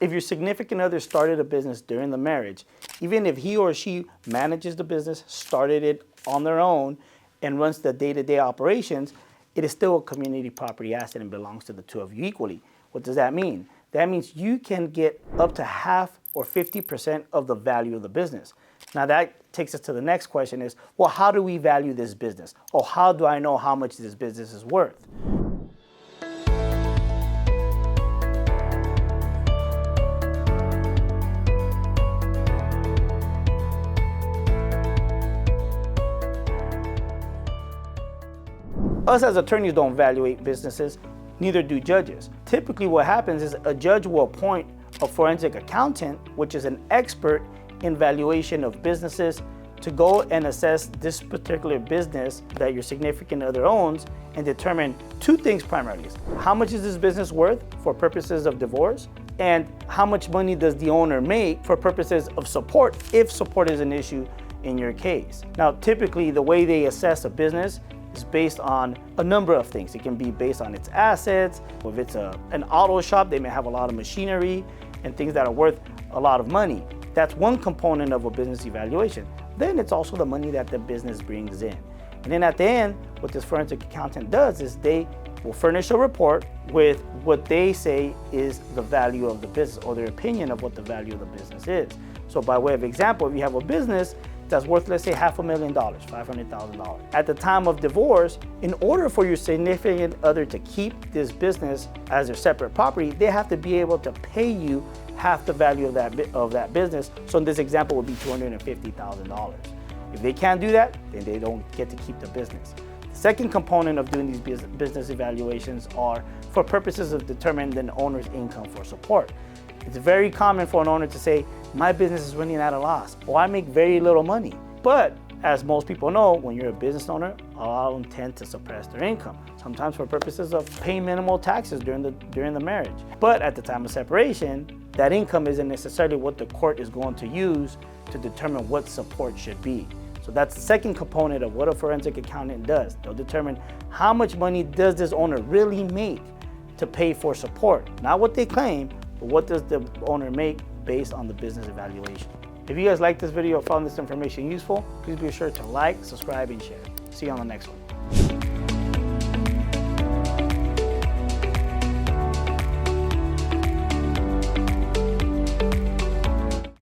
If your significant other started a business during the marriage, even if he or she manages the business, started it on their own, and runs the day-to-day operations, it is still a community property asset and belongs to the two of you equally. What does that mean? That means you can get up to half or 50% of the value of the business. Now that takes us to the next question is, well, how do we value this business? Or how do I know how much this business is worth? Us as attorneys don't evaluate businesses, neither do judges. Typically what happens is a judge will appoint a forensic accountant, which is an expert in valuation of businesses, to go and assess this particular business that your significant other owns and determine two things primarily. How much is this business worth for purposes of divorce? And how much money does the owner make for purposes of support, if support is an issue in your case? Now, typically the way they assess a business is based on a number of things. It can be based on its assets. If it's an auto shop, they may have a lot of machinery and things that are worth a lot of money. That's one component of a business evaluation. Then it's also the money that the business brings in. And then at the end, what this forensic accountant does is they will furnish a report with what they say is the value of the business, or their opinion of what the value of the business is. So by way of example, if you have a business that's worth, let's say, $500,000, $500,000. At the time of divorce, in order for your significant other to keep this business as their separate property, they have to be able to pay you half the value of that business. So in this example would be $250,000. If they can't do that, then they don't get to keep the business. The second component of doing these business evaluations are for purposes of determining the owner's income for support. It's very common for an owner to say, my business is running at a loss, or I make very little money. But as most people know, when you're a business owner, a lot of them tend to suppress their income, sometimes for purposes of paying minimal taxes during the marriage. But at the time of separation, that income isn't necessarily what the court is going to use to determine what support should be. So that's the second component of what a forensic accountant does. They'll determine how much money does this owner really make to pay for support. Not what they claim, but what does the owner make based on the business evaluation. If you guys like this video or found this information useful, please be sure to like, subscribe, and share. See you on the next one.